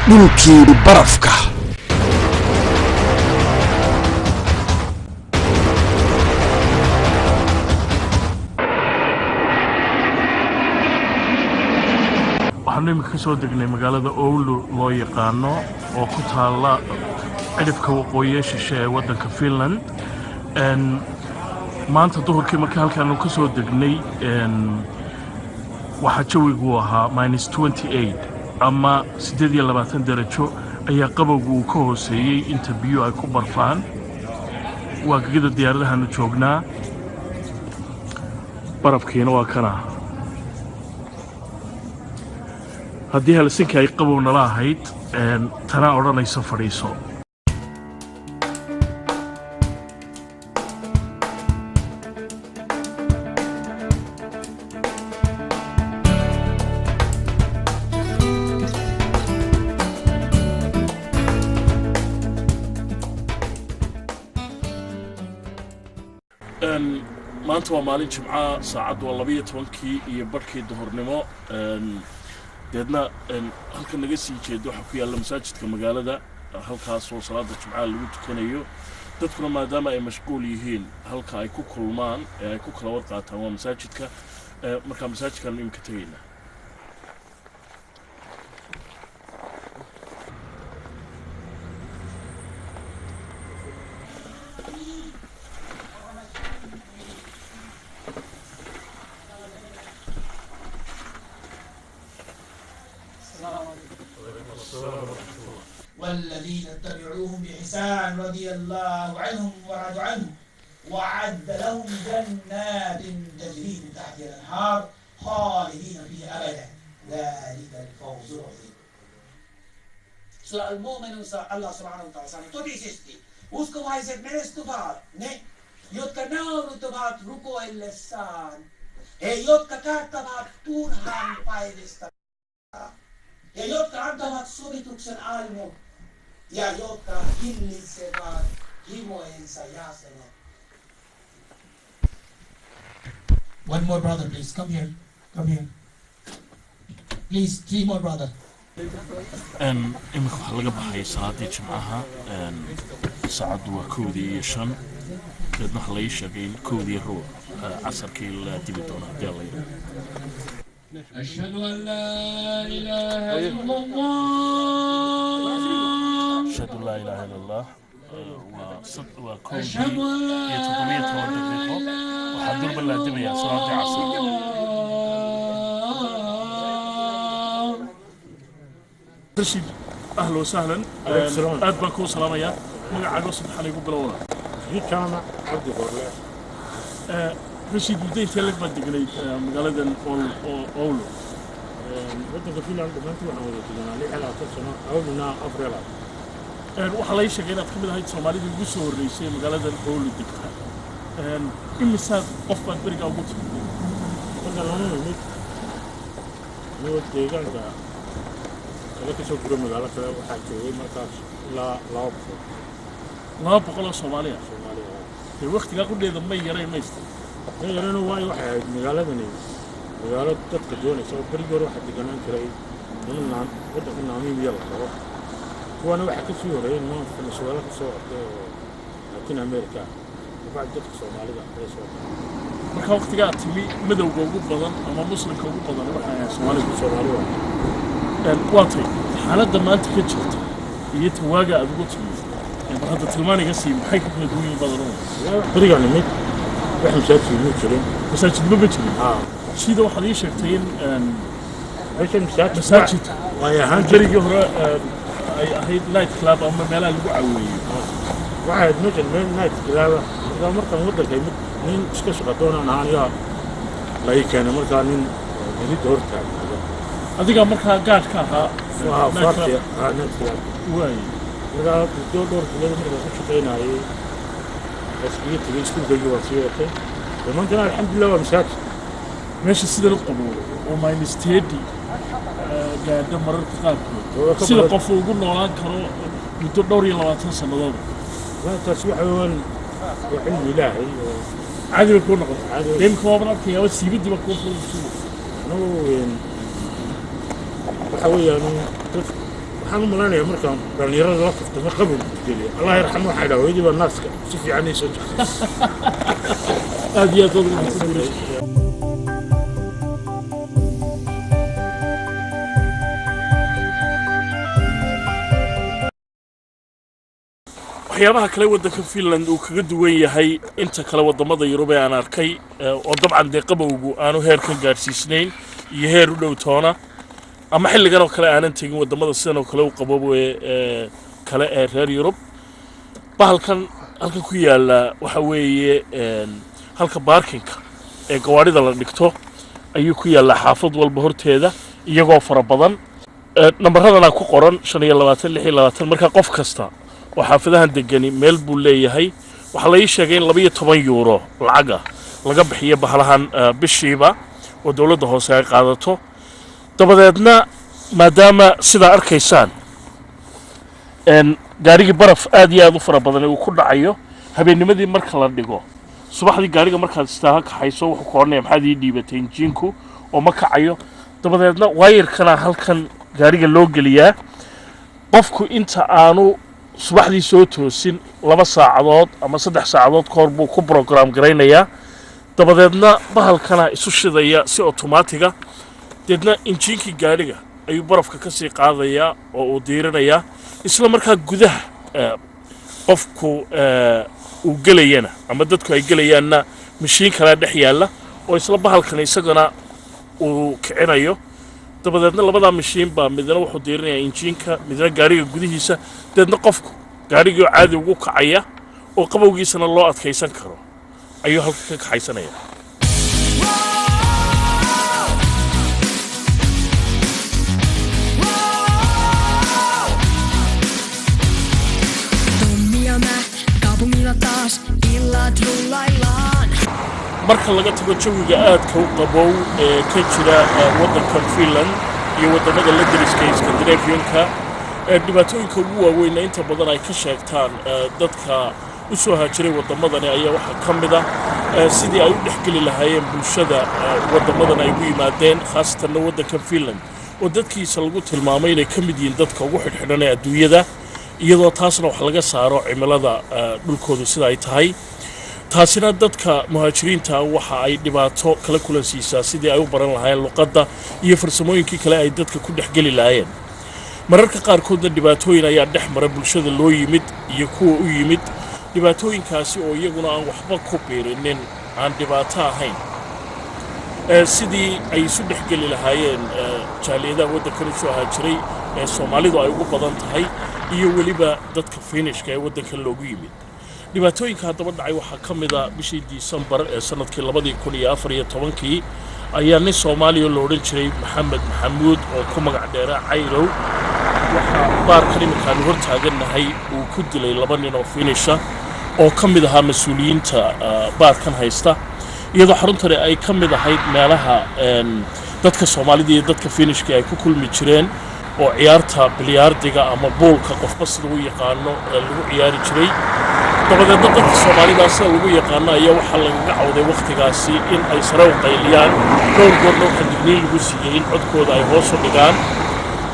dhulkii barafka waxaan imika soo degnay magaalada Oulu loo yaqaano oo ku taala cidhifka waqooyi shishe ee waddanka Finland maanta duhurkii markii halkaan ka soo degnay waxa jawigu ahaa -28 ama 28 darajo ayaa qabowgu ka hooseeyay inta biyo ay ku barfaan waa gegida diyaaradahan joognaa barafkiina waa kana haddii Helsinki ay qabow nala ahayd tana odhanaysa fadhiiso maanta waa maalin jimca saacadu waa 12 iyo barkii duhurnimo deedna halka naga sii jeedo waxa ku yaala masaajidka magaalada halkaas oo salaada jimcaha lagu tukanayo dadkuna maadaama ay mashquul yihiin halka ay ku kulmaan ay ku kala warqaataan waa masaajidka marka masaajidkan imka tagayna والذين اتبعوهم بإحسان رضي الله عنهم ورضوا عنه وأعد لهم جنات تجري من تحتها الأنهار خالدين فيها أبدا ذلك الفوز العظيم. Så mu'minun sa Allah subhanahu wa ta'ala sanoo todisesti uskovaiset menestyvät ne jotka nauruttavat rukoillessaan jotka käyttävät turhan päivistä ja jotka antavat sovituksen armon ja jotka hillitsevät himojensa jäsenet. One more brother, please. Come here. Come here. Please, 3 more brother. imika waxaa laga baxay salaadii jimcaha saacadu waa 1:05 deedna waxaa laii sheegay in 1:10 casarkii la dibi doono haddii alla yidhaahdo أشهد أن لا إله إلا الله أشهد أن لا إله إلا الله وكون أشهد أن لا دقيقة وحضر بالله دمية صلاة عصر رشيد أهلا وسهلا أدبكوا سلام يا من عقو سبحانه يقول بالله كان عبد الله رشيد بدي تلك بدقني مقالة أولو waddanka Finland dhammaantii waxaan wada deganaa 6 sano awluna Afrila waxa la sheegay inaad kamid ahayd Soomaalida ugu soo horeysay magaalada Oulu degta imisa qof baad bariga ugu timid waxaan la nimid noo deegaanka kala ka soo gudbo magaalada kale waxaa joogay markaas ilaa 200 Soomaaliya waqtiga qudheeda ma yaray maysta yarana waayo waxa ay magaaladani magaalada dadka doonaysa oo bariga hore waxa deganaan jiray niman waddanka Naamibiya la qabo kuwana waxa ka sii horeeyay ma Venezuela ka soo orday oo Latin America waxa dadka Soomaalida ay soo marka waqtiga timi madowga ugu badan ama muslimka ugu badan waxa ay Soomaaliya waatay xaaladda maanta ka jirta iyo tawaaga aad ugu timid hadda tilmaaniga si maxay ku kala duwan badan bariga nimid waxa masaajid ma jirin sida waxaad ii sheegtay in masaajid way ahaan jirigii hore ay ahayd night club ama meelaha lagu caweeyo waxaad meel night club markaan waddanka nin iska shaqadoonaan ahaan la keenay markaa nin helid horta adiga markaa gaadhka ahaa night club way markaa dhowr bilood markaa ku shaqaynayay askariga tagay iskuulkayga waa sii watay maantana alxamdulillah waa masaajid meesha sida la qabo oo -30 gaadha mararka qaarkood sida qof ugu noolaan karo muddo dhowr iyo 20 sannadood waa taas waxa weyn وحلم إلهي عادي بيكون نقص يمكن هو برأيك يا بس يبدي بكون في السوق نو وحوي يعني طفل waxaan u maleynayaa markaan dhalinyarada la kaftamo qabow geliya allah yarxamo waxaa idhaha hooyadii baa naaska si fiican ay soo jirtay aad iyo aad ugu mahadsantahay waxyaabaha kale waddanka Finland uu kaga duwan yahay inta kale wadamada Yurub ee aan arkay oo dabcan dee qabowgu aanu heer ka gaarsiisnayn iyo heer u dhow toona ama xilligan oo kale aanan tegin wadamada sidan oo kale u qaboobo ee kale ee reer Yurub bahalkan halka ku yaala waxa weeye halka parkinka ee gawaarida la dhigto ayuu ku yaala xaafad walba horteeda iyagoo fara badan nambaradana ku qoran 25 26 marka qof kasta وحافظها دقني ميل بوليه وحلا يشجعين لبيه 10 يورو العجا لقى بحية بحلهان بالشيبة ودولة هوساي قادته طبعاً ما دام سيدا أركيسان إن جاري برف آدي أضفر بدني وكل عيو هبين نمدي مركل ديجو صباح دي جاري مركل استهاك حيسو وقارني بحدي دي بتنجينكو ومك عيو طبعاً واير كان هالكن جاري اللوجلية قفكو أنت آنو subaxdii soo toosin 2 saacadood ama 3 saacadood koor buu ku program gareynaya dabadeedna bahalkana isu shidaya si automatic ah deedna injiinki gaariga ayuu barafka ka sii qaadaya oo uu diiranaya isla markaa gudaha qofku uu galayana ama dadku ay galayaanna mashiin kala dhex yaala oo isla bahalkan isagana uu kicinayo dabadeedna labada mashiin baa midna wuxuu diirinaya injiinka midna gaariga gudihiisa deedna qofku gaariga caadi ugu kacaya oo qabowgiisana loo adkeysan karo ayuu halka ka kaxaysanaya marka laga tago jawiga aadka u qabow ee ka jira waddanka Finland iyo wadamada la deriska Scandinavian-ka dhibaatooyinka ugu waaweyn inta badan ay ka sheegtaan dadka u soo haajiray wadamadan ayaa waxa kamid ah sidii ay u dhaxgali lahaayeen bulshada wadamadan ay u yimaadeen khaasatan waddanka Finland oo dadkiisa lagu tilmaamay inay kamid yihiin dadka ugu xidhxidhan ee adduunyada iyadoo taasna wax laga saaro cimilada dhulkoodu sida ay tahay taasina dadka muhaajiriinta waxa ay dhibaato kala kulansiisaa sidii ay u baran lahaayeen luqadda iyo farsamooyinkii kale ay dadka ku dhaxgali lahaayeen mararka qaarkoodna dhibaatooyin ayaa dhex mara bulshada loo yimid iyo kuwa u yimid dhibaatooyinkaasi oo iyaguna aan waxba ku biirinin aan dhibaato ahayn sidii ay isu dhexgeli lahaayeen jaaliyadaha waddankan u soo haajiray ee Soomaalidu ay ugu badan tahay iyo weliba dadka Finishka ee waddankan loogu yimid dhibaatooyinka haddaba dhacay waxaa ka mid ah bishii December ee sanadkii 2014 ayaa nin Soomaaliya loo oran jiray Maxamed Maxamuud oo ku magac dheeraa Cayrow waxa baarkan iminkaan hor taaganahay uu ku dilay 2 nin oo Finisha oo ka mid ahaa mas'uuliyiinta baarkan haysta iyadoo xaruntani ay ka mid ahayd meelaha dadka Soomaalida iyo dadka Finishka ay ku kulmi jireen oo ciyaarta bilyaardiga ama boolka qofba sida uu yaqaano lagu ciyaari jiray dabadeedna dadka Soomaalida sida lagu yaqaano ayaa waxa laga cawday waqtigaasi in ay sare u qayliyaan dhowr goorno xadgudniin lagu siiyay in codkooda ay hoos u dhigaan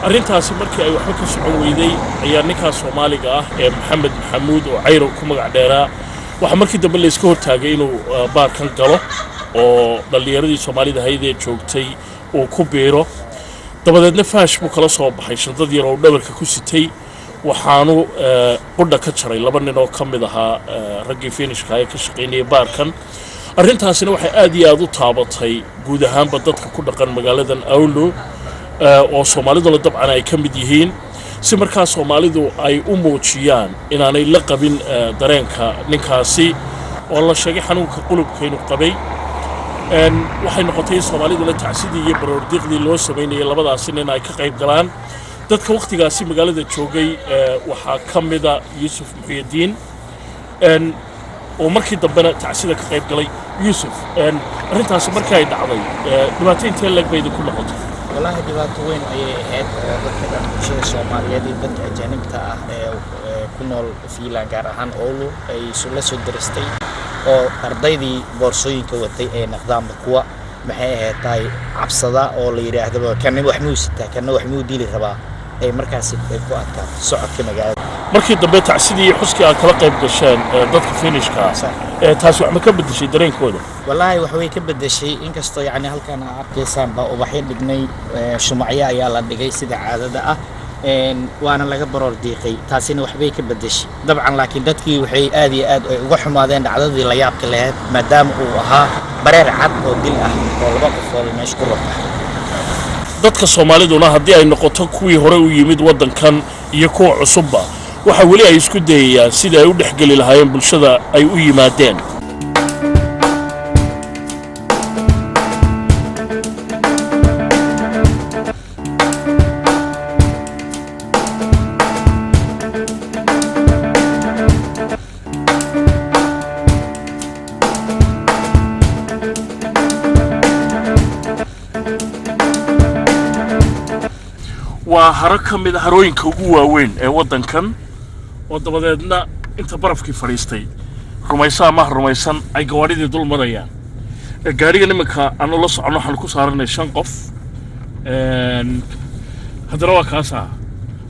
arrintaasi markii ay waxba ka socon weyday ayaa ninkaas Soomaaliga ah ee Maxamed Maxamuud oo Cayrow ku magac dheeraa waxa markii dambe la iska hortaagay inuu baarkan galo oo dhalinyaradii Soomaalida haydee joogtay oo ku biiro dabadeedna faash buu kala soo baxay shadad yar oo dhabarka ku sitay waxaanu qudha ka jaray 2 nin oo ka mid ahaa raggii Finishka ay ka shaqeynayay baarkan arrintaasina waxay aad iyo aad u taabatay guud ahaanba dadka ku dhaqan magaaladan Oulu oo Soomaalidu dabcan ay ka mid yihiin si markaa Soomaalidu ay u muujiyaan inaanay la qabin dareenka ninkaasi oo la sheegay xanuunka qulubka inuu qabay waxay noqotay Soomaalidu la tacsidii iyo baroordiiqdii loo sameeyay labadaas nin ay ka qayb galaan dadka waqtigaasi magaalada joogay waxa kamid ah Yusuf Muxyidiin oo markii dambena tacsida ka qayb galay Yusuf arrintaas markii ay dhacday dhibaataynta lag bay ku noqotay والله dhibaato weyn ayay ahayd dadka bulshada Soomaaliyeed iyo dadka ajaanibta ah ee ku nool Finland gaar ahaan Oulu ay la soo diristay oo ardaydii boorsooyinka watay ee naqdaamka kuwa maxay ahayd cabsada oo la yiraahdo kan wax muu sitaa kan wax muu dili rabaa ay markaasi ay ku adkaato socodka magaalada markii dambe tacsidii xuskii aad kala qayb gasheen dadka finishka taas wax ma ka bedeshay dareenkooda wallahi wax way ka bedeshay inkastoo yani halkan aad arkaysaan ba ubaxyo dhignay shumacyo ayaa la dhigay sida caadada ah waana laga baroor diiqay taasina waxbay ka bedeshay dabcan laakiin dadkii waxay aad iyo aad uga xumaadeen dhacdadii la yaabka lahayd maadaama uu ahaa bareer cad oo dil ah oo laba qofood meesha ku rabta dadka Soomaaliduna haddii ay noqoto kuwii hore u yimid wadankan iyo kuwa cusubba waxa wali ay isku dayayaan sida ay u dhaxgali lahaayeen bulshada ay u yimaadeen waa haro ka mid ah harooyinka ugu waaweyn ee wadankan oo dabadeedna inta barafkii fadhiistay rumaysan ama rumaysan ay gawaadhidii dul marayaan gaariga nimanka aanu la socono waxaan ku saaranay 5 qof haddana waa kaasa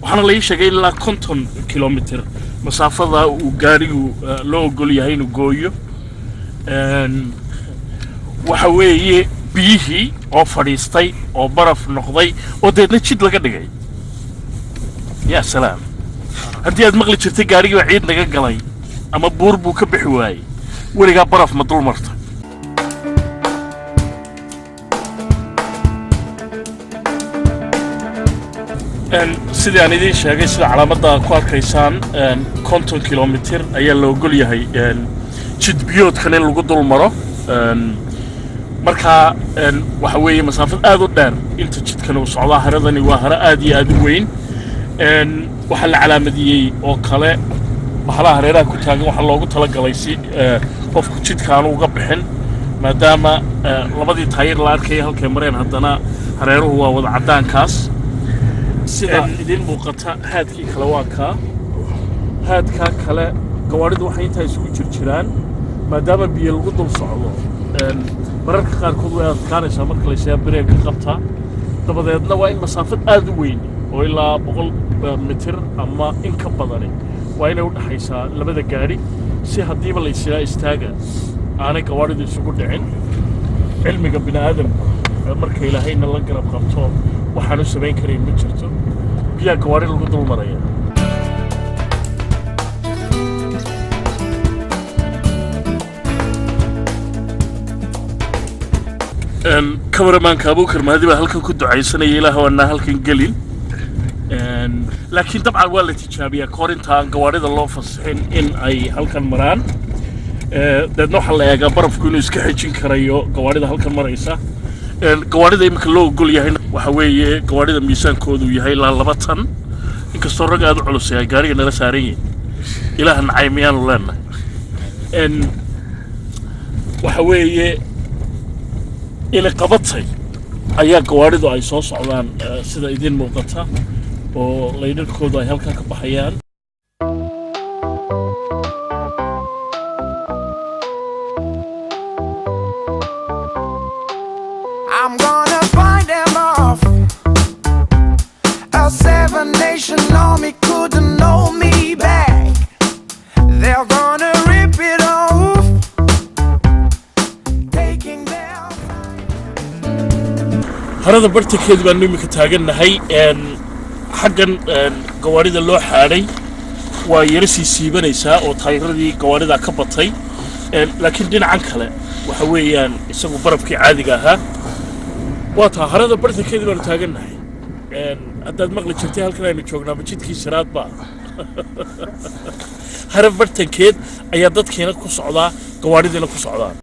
waxaana la ii sheegay ilaa 50 kilomitir masaafada uu gaarigu loo ogol yahay inuu gooyo waxa weeye biyihii oo fadhiistay oo baraf noqday oo deedna jid laga dhigay yaa salaam haddii aad maqli jirtay gaarigii waa ciid naga galay ama buur buu ka bixi waayey weligaa baraf ma dul marta sidii aan idiin sheegay sida calaamadda ku arkaysaan 50 kilomitir ayaa la ogol yahay jid biyoodkan in lagu dul maro marka waxa weeye masaafad aad u dheer inta jidkan uu socdaa haradani waa haro aad iyo aad u weyn waxa la calaamadiyay oo kale bahalaha hareeraha ku taagan waxa loogu talagalay si qofku jidkaan uga bixin maadaama labadii taayir la arkay halkay mareen haddana hareeruhu waa wada cadaankaas sida idin muuqata haadkii kale waa ka haadka kale gawaaridu waxay inta isugu jirjiraan maadaama biyo lagu dul socdo mararka qaarkood way adkaanaysaa marka la sheego bareega qabta dabadeedna waa in masaafad aad u weyn oo ilaa 100 mitir ama in ka badan waa inay u dhaxaysaa labada gaari si hadiiba la isla istaaga aanay gawaaridu isugu dhicin cilmiga bini'aadamka marka ilaahayna la garab qabto waxaan u sameyn karay ma jirto biya gawaari lagu dul maraya cameraman Abuukar Mahdi baa halkan ku ducaysanaya ilaahay wana halkan galin laakiin dabcan waa la tijaabiyaa koorinta gawaarida loo fasaxin in ay halkan maraan dadna waxa la eegaa barafku inuu iska xijin karayo gawaarida halkan maraysa gawaarida imika loo ogol yahay waxa weeye gawaarida miisaankoodu yahay ilaa 2 tan inkastoo rag aad u culus yahay gaariga nala saaran yahay ilaaha nacaymiyaan leenahay waxa weeye ila qabatay ayaa gawaaridu ay soo socdaan sida idin muuqata oo leedarkoodu ay halka ka baxayaan I'm gonna find them off. A 7-nation army couldn't know me back. They're gonna rip it off. Taking their harada bartikeed baan nimika taagannahay xaggan gawaarida loo xaaday waa yara siibanaysaa oo taayiradii gawaarida ka batay laakiin dhinacan kale waxa weeyaan isagu barafkii caadiga ahaa waa taa harada bartikeed baan taagannahay haddaad maqli jirtay halkan aynu joognaa majidkii siraad baa harada bartikeed ayaa dadkeena ku socdaa gawaaridiina ku socdaan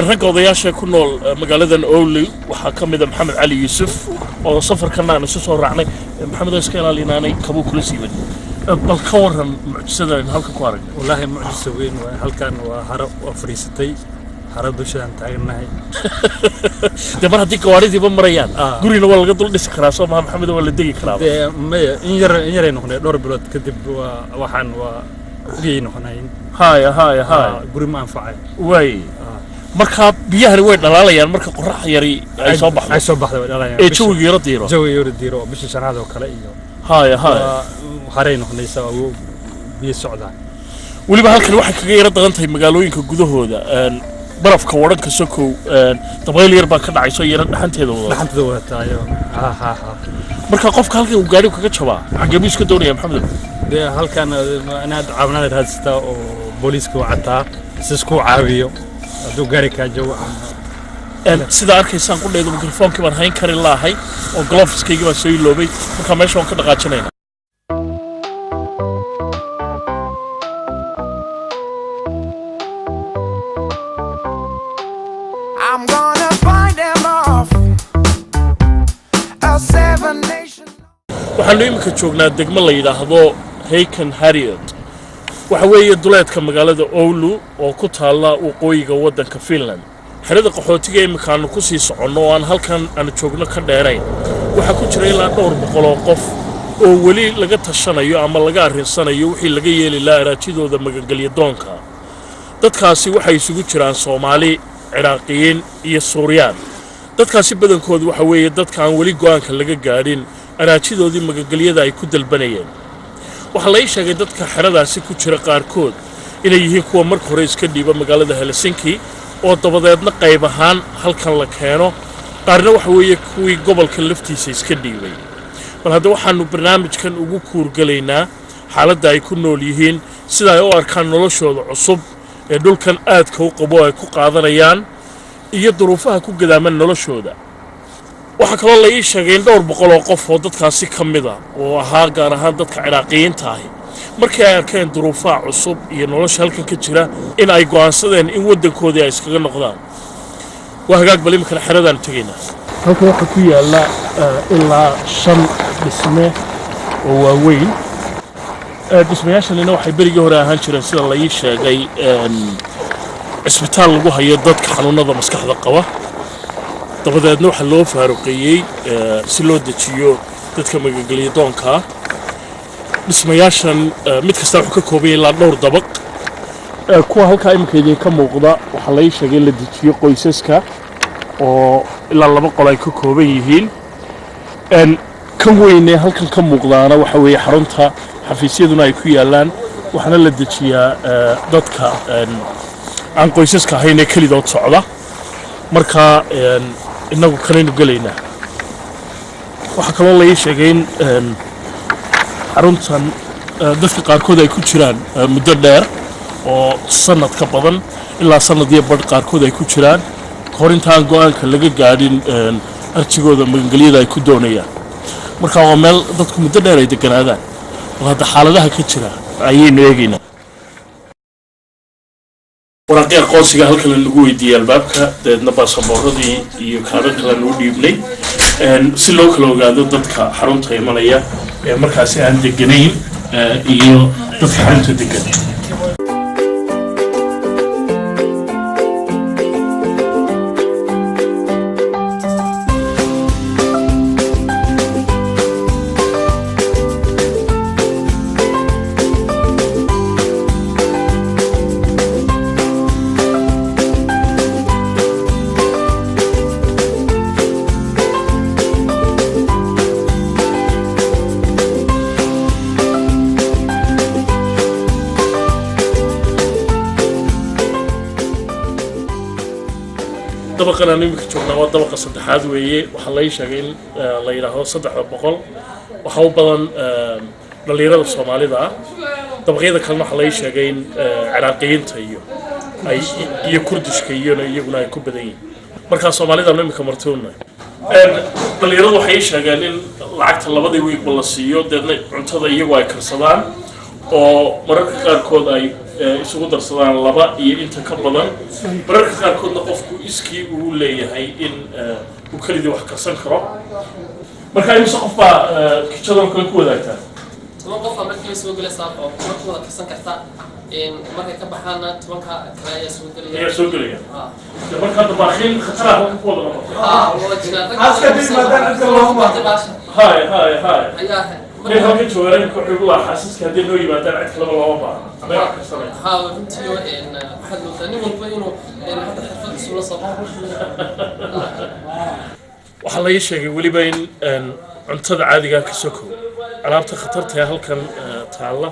rag odayaasha ku nool magaaladan Oulu waxa kamid ah Maxamed Ali Yusuf oo safarkan aan soo raacnay maxamed iska ilaalinaanay kabuu kula siiban bal ka waran mucjisada in halka ku aragno والله معجزة وين هالكان وهرب وفريستي هرب دوشان تاعنا de mar haddii gawaaridiiba marayaan gurina waa laga dul dhisi karaa soo maha maxamed waa la degi karaa ما إن يرى نحن دور بلاد كذب وحن وجي نحن haya guri ma anfacay way marka biyahani way dhalaalayaan marka qorrax yari ay soo baxdo ay soo baxdo way dhalaalayaan ee jawiga yara diiro bisha shanaad oo kale iyo haya waxaray noqonaysaa oo biyo socdaan waliba halkan waxay kaga yara dagan tahay magaalooyinka gudahooda barafka waranka sokow dabayl yar baa ka dhacayso yara dhaxanteeda wadatayo marka qofka halkan uu gaari kaga jabaa xagee buu iska doonaya maxamed de halkan anaad caawinaad raadsataa oo booliiska wacataa si isku caawiyo hadduu gaari kaa jawo sida arkaysaan ku dheedo mikrofoonkii baan hayn kari laahay oo gloveskaygii baan soo iloobay marka meesha waan ka dhaqaajinayna I'm gonna find them off a 7 nation. waxaanu iminka joognaa degmo la yidhaahdo Hayken Harriet waxa weeye duleedka magaalada Oulu oo ku taala waqooyiga waddanka Finland xerada qaxootiga iminka aanu ku sii soconno oo aan halkan aan joogno ka dheerayn waxa ku jira ilaa 200 oo qof oo weli laga tashanayo ama laga arinsanayo wixii laga yeeli lahaa raajidooda magangalyo doonka dadkaasi waxay isugu jiraan Soomaali Iraaqiyiin iyo Suuriyaan dadkaasi badankoodu waxa weeye dadka aan weli go'aanka laga gaadhin araajidoodii magangalyada ay ku dalbanayeen waxa la sheegay dadka xeradaasi ku jira qaarkood inay yihiin kuwa marka hore iska dhiiba magaalada Helsinki oo dabadeedna qayb ahaan halkan la keeno qaarna waxa weeye kuwii gobolka laftiisa iska dhiibay bal hadda waxaanu barnaamijkan ugu kuurgalaynaa xaaladda ay ku nool yihiin sida ay u arkaan noloshooda cusub ee dhulkan aadka u qabo ay ku qaadanayaan iyo duruufaha ku gadaaman noloshooda waxa kaloo la ii sheegay in 200 oo qof oo dadkaasi ka mid ah oo ahaa gaar ahaan dadka Iraaqiyiinta ah markii ay arkeen duruufaha cusub iyo nolosha halkan ka jira in ay go'aansadeen in waddankoodii ay iskaga noqdaan waa hagaag bal imika xeradan tagaynaa halkan waxa ku yaala ilaa 5 dhisme oo waaweyn dhismayaashanina waxay berigii hore ahaan jireen sida la ii sheegay isbitaal lagu hayo dadka xanuunada maskaxda qaba dabadeedna waxa loo faaruqeeyay si loo dejiyo dadka magangalyo doonka dhismayaashan mid kasta wuxuu ka kooban yahay ilaa 2 dabaq kuwa halka imika idinka muuqda waxa la ii sheegay la dejiyo qoysaska oo ilaa 2 qol ay ka kooban yihiin kan weyne halkan ka muuqdaana waxa weeye xarunta xafiisyaduna ay ku yaalaan waxaana la dejiyaa dadka aan qoysaska ahayn ee kelidood socda marka inagu kanaynu gelaynaa waxa kaloo la ii sheegay in xaruntan dadka qaarkood ay ku jiraan muddo dheer oo sanad ka badan ilaa sanad iyo badh qaarkood ay ku jiraan hor intaan go'aanka laga gaadhin arjigooda magangalyada ay ku doonayaan marka waa meel dadku muddo dheer ay deganaadaan oo hadda xaaladaha ka jira ayaynu eegaynaa waraaqii aqoonsiga halkan lagu weydiiyey albaabka dabeedna baasaboorradii iyo kaadhar kale lagu dhiibnay si loo kala ogaado dadka xarunta imanaya ee markaasi aan deganayn iyo dadka xarunta degan dabaqan aan imika joognaa waa dabaqa saddexaad weeye waxaa la ii sheegay in la yidhaahdo 300 waxa u badan dhalinyarada Soomaalida ah dabaqyada kalena waxaa la ii sheegay in Iraaqiyiinta iyo Kurdishka iyaguna ay ku badan yihiin marka Soomaalida imika martoona dhalinyaradu waxay ii sheegeen in lacagta labadii weekba la siiyo deedna cuntada iyagu ay karsadaan oo mararka qaarkood ay isugu darsadaan 2 iyo inta ka badan mararka qaarkoodna qofku iskii uu leeyahay in uu kalidii wax karsan karo marka imisa qof baa kitchen kale ku wadaagtaa toban qof aa markii soo galaysaa oo markooda kasan karta markay ka baxaana tobanka kale ayaa soo gelaya ayaa soo gelaya marka dabaaxiin khataraha ku wada noqotay waa jiraan aska dib maadaan inta loo ma hay ayaa من هالك جوارين كحبوا حاسس كهدي إنه يبادر عند كلام الله أبا ما يعرف سمع ها وفهمتي إن واحد لو ثاني والبينه إن هذا حرفة السولة صباح waxaa laga sheegay weliba in cuntada caadiga ka soko alaabta khatarta ah halkan taala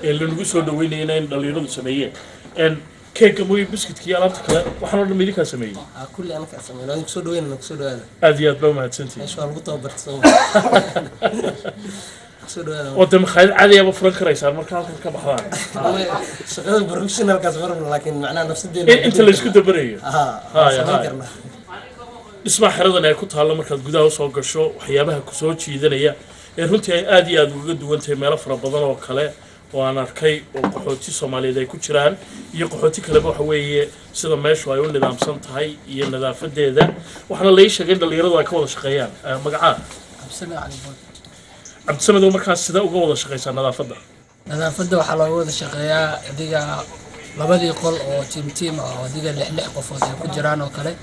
ee lagu soo dhaweynayna in dhalinyaradu sameeyeen keega mooy biskitki alaabta kale waxaan oo dhan idinka sameeyay kulli ana ka sameeyay aan soo dhaweynayna soo dhawaada aad iyo aad baa mahadsantihiin meesha lagu tababartay ودم خالد عادي أبو فرنك رئيس المركز كم بحران. شغال بروفيشنال كاسبرم لكن معناه نفس الدين. أنت اللي شكو دبريه. هاي. اسمع حرضنا كنت هلا مركز جدا وصاق الشو وحيابها كسوت شيء ذنيا. رنتي عادي أدوجد وأنت مالف ربضنا وكله وأنا ركي وقحوتي سومالي ذا كتيران يقحوتي كلبه حوي سيدا ماش ويقول نظام صنت هاي ينظافة ده وإحنا ليش جد اللي يرضى يكون شقيان مقعد. بسنا على بود. عبد السمد ومركز سيدا وجوده شقيسان نظافة. نظافة وحلا وجوده شقيا ديجا لبدي يقول أو تيم أو ديجا اللي قفوز كجيران وكله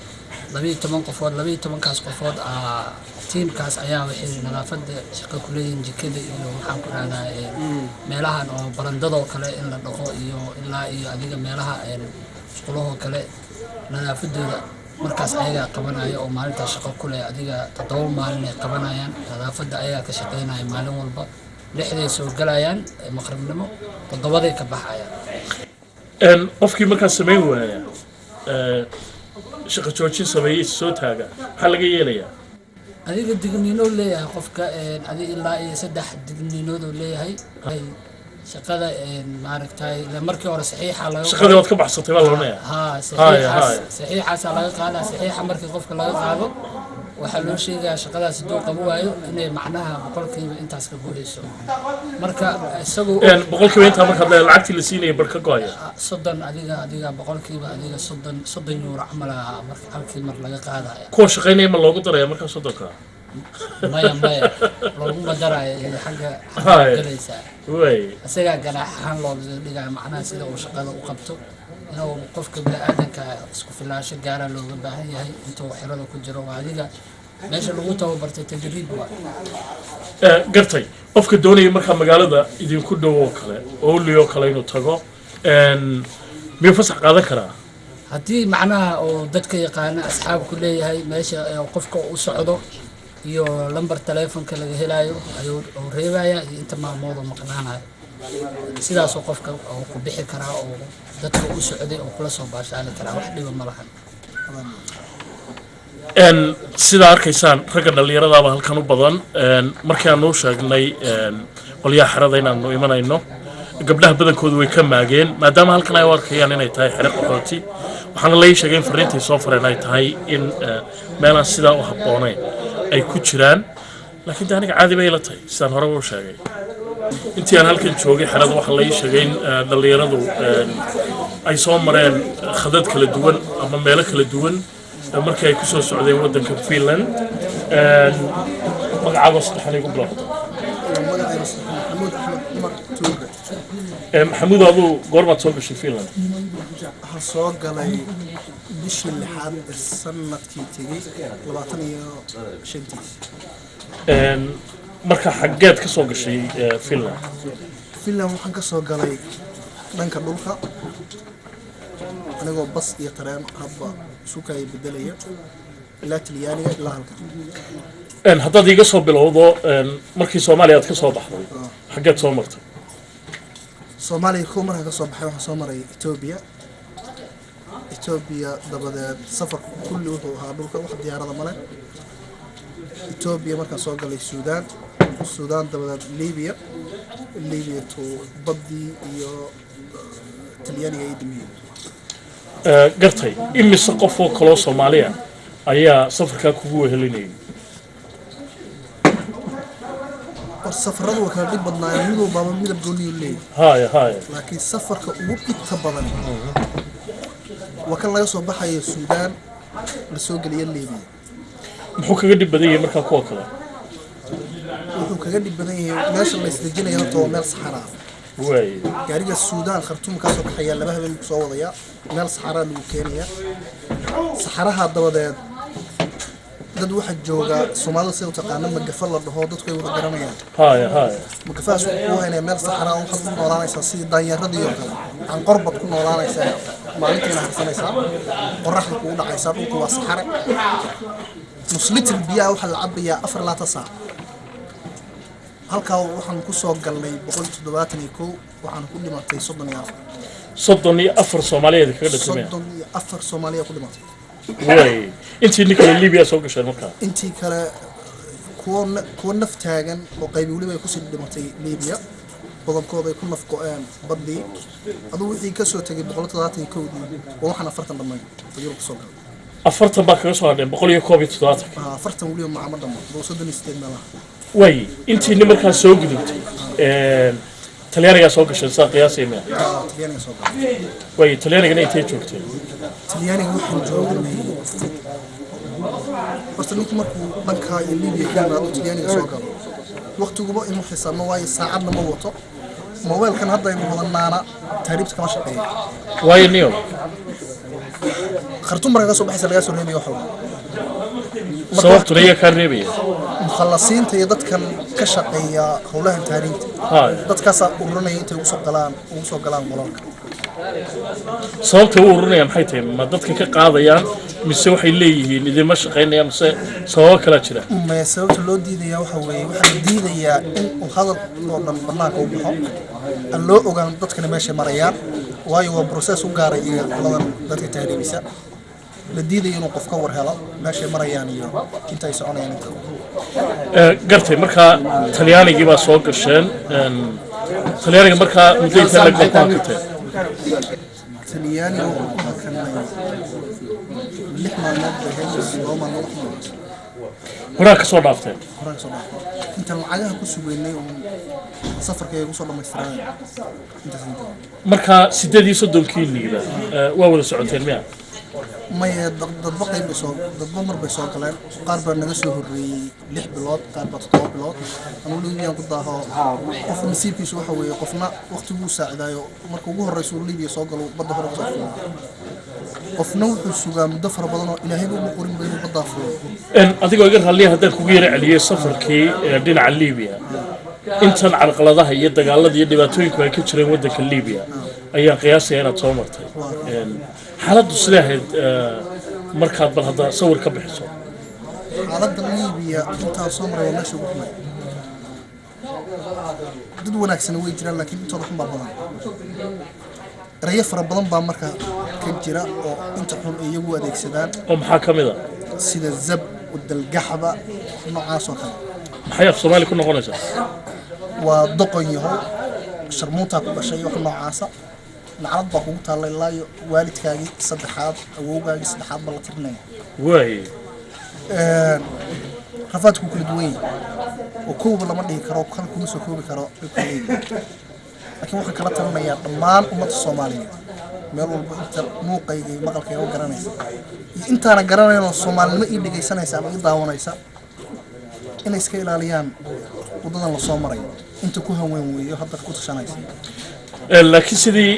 لبي تمن قفوز لبي تمن كاس قفوز تيم كاس أيام وحين نظافة شقة كلين جكده إنه محاكم هذا ملها أو برندة وكله إلا دقو إلا ديجا ملها شغله وكله نظافة markaas ayaga qabanaya oo maalinta shaqo ku leh adiga 7 maalin ay qabanayaan nadaafada ayaga ka shaqeynaya maalin walba lixday soo galayaan maqribnimo 7 ay ka baxayaan qofkii markaas sameey waaya shaqo joojin sameeyay soo taaga waxa laga yeelayaa adiga digniino leeyahay qofka adiga ilaa iyo 3 digniinood leeyahay shaqada maaragtay markii hore saxiixa laga shaqada wad ka baxsatay waa loonaya saxiixa laga qaada saxiixa markii qofka laga qaado waxa loo sheegaa shaqadaas duu qabo waayo inay macnaha boqolkiiba intaas ka guuleyso marka isagu boqolkiiba inta marka lacagtii la siinay barka gooya 30 adiga boqolkiiba adiga 30 euro amal marka halkii mar laga qaadayo kuwa shaqeynaya ma loogu daraya marka 30ka maya loogu madarayo xagga galaysa way asaga ganaaxan loo dhigaa macnaha sida uu shaqada u qabto inuu qofka bini'aadanka isku filaasho gaara looga baahan yahay intuu xirada ku jiro adiga meesha lagu tababartay tadriib gartay qofka doonaya marka magaalada idinku dhow oo kale oo liyo kale inuu tago miyuu fasax qaadan karaa haddii macnaha oo dadka yaqaana asxaab ku leeyahay meesha qofka u socdo iyo lambar telefoonka laga helayo ayuu reebaya inta maalmood oo maqnaanayo sidaas oo qofka ku bixi karaa oo dadka u socday oo kula soo baashaan karaa wax dhiba ma lahan sida arkaysaan ragga dhalinyarada halkan u badan markii aan noo sheegnay qolyaha xirada inaanu imanayno gabdhaha badankoodu way ka maageen maadaama halkan ay u arkayaan inay tahay xiro qaxooti waxaana la sheegay in fariintay soo fareen ay tahay in meelaan sidaa u habboonayn ay ku jiraan laakiin aniga caadi bay la tahay sidaan hore u sheegay intii aan halkan joogay xirada waxa la sheegay in dhalinyaradu ay soo mareen khadad kala duwan ama meelo kala duwan markii ay ku soo socdeen waddanka Finland magacaaga saddexan igu bilaabto محمود أبو قربة صوب في فيلم. حصوق على بيش اللحاد السنة كي تجي لبعتني شنتيس. مركا حاجات كسوق شيء فيلم. فيلم وحن كسوق على دنك دولها. أنا جو بس يتران هبا سوكا يبدليه. لا تلياني لا هلك. هذا ديجا صوب بالوضوء مركي سوماليا كسوق بحر. حاجات صومرته. Soomaaliya ku marka soo baxay waxa soo maray Ethiopia dabadeed safarku kulli wuxuu ahaa dhulka wax diyaarada male Ethiopia marka soo galay Suudaan dabadeed Liibiya to badii iyo Talyaaniga ay dhimiyeen gartay imise qof oo kale Soomaaliya ayaa safarka kugu wehelinayay safaradu waa kala dhib badnaayeen midoo baaba midab gooni u leeyahay haay laakiin safarka ugu dhibka badan waa kan laga soo baxayo Suudaan la soo galiyay Liibiya muxuu kaga dhib badan yahay marka kuwa kale wuxuu kaga dhib badan yahay meesha la isdejinayo horta waa meel saxara way gaariga Suudaan Khartoum ka soo baxaya laba habeen ku soo wadaya meel saxara lagu keenaya saxaraha dabadeed dad waxa jooga Soomaalida si u taqaan magafa la dhaho dadku ay wada garanayaan haya magafaas oo hayna meel saxara oo xad ku noolaanaysa si daanyaradii oo kale aan qorbad ku noolaanaysa maalintii harsanaysa qorraxda ku dhacaysa dhulku waa saxara nus litir biyo waxa la cabayaa 4 saac halka waxaan ku soo galnay 171 waxaan ku dhimatay 34 Soomaaliyeed kaga dhashay 34 Soomaaliyeed ku dhimatay way intii ninkale Liibiya soo gashay markaa intii kale kuwa naf taagan oo qayb waliba ay ku sii dhimatay Liibiya qodobkooda ay ku naf go'een badii aduu wixii ka soo tagay 171 oo waxaan 40 dhamay Yurub soo galay 40 baa kaga soo hadhay 170 40 waliba macamad dhamay 168 meelaha way intii nin markaa soo gudubtay talyaaniga soo gashay saa qiyaasay ma talyaaniga soo galay way talyaaniga intay joogtay talyaaniga waxaan joognay horta ninka markuu dhanka iyo Liibiya ka yimaado talyaaniga soo galo waqtiguba inuu xisaabno waayo saacadna ma wato mobilkan hadda aynu wadanaana taariikhda kama shaqeeyo waayo niyo Khartoum markaa soo baxaysa laga soo reebayo waxa sababtu leeyahay ka reebaya مخلصينta iyo dadkan ka shaqeeya howlaha taariikhda dadkaas ururinaya intay ugu soo galaan gobolka sababta uu ururinaya maxay tahay ma dadka ka qaadayaan mise waxay leeyihiin idima shaqeynaya mise sabab kala jira ma sababta loo diidaya waxa weeye waxa la diidayaa in uu hadal oo dhan banaanka u baxo aan loo ogaan dadkana meesha marayaan waayo waa process u gaaray iyo qoladan dadka taariikhisa la diidayo inuu qof ka war helo meesha marayaan iyo inta ay soconayaan gartay markaa talyaanigii baa soo gasheen talyaaniga markaa mudayta la go'aantay talyaaniga wuxuu ka kanay 6 maalmood horaa ka soo dhaaftay inta lacagaha ku sugeynay oo safarkayga ku soo dhamaystiray markaa 38 niiba waa wada socoteen miya ما يضبط قيم بسوق ضبط مر بسوق كلام قارب نجسه الري لح بلاد قارب تطور بلاد أنا أقول لهم قضاها قف نسيب في سوحة وقفنا وقت موسى عدايو مركوجه الرسول اللي بيسوق له بده فرق صفنا قفنا وحسوق مدفر بدنا إلى هنا مقارن بين الضعف إن أتيجي أقول هاللي هذا كبير عليه سفر كي دين على ليبيا أنت على قلادها يدك على الذي يدي بتويك ويكتشرين ودك ليبيا أيام قياسي أنا تصورتها حالات سلاحد مركات بالهذا صور كبحثه حالات ليبيا أنت صمر ولا شو بحنا dad wanaagsan way jiraan laakiin intooda xun baa badan rayaf fara badan baa marka ka jira oo inta xun iyagu adeegsadaan oo maxaa kamid ah sida zab wadalgaxba noocaas oo kale maxay af Soomaali ku noqonaysaa waa doqon yahay sharmuunta ku dhashay wax noocaasa nacrad baa kugu taallay ilaa iyo waalidkaagii saddexaad awowgaagii saddexaad baa la tirnaya way rafaadku kala duwan yahay oo kooba lama dhihi karo kan kuma soo koobi karo laakiin waxaan kala talinayaa dhammaan ummadda Soomaaliyeed meel walba inta muuqayga iyo maqalkayga oo garanaysa iyo intaana garanayno Soomaalnimo ii dhageysanaysa ama ii daawanaysa inay iska ilaaliyaan wadadan la soo maray inta ku haween weeyo hadda ku tashanaysa laakiin sidii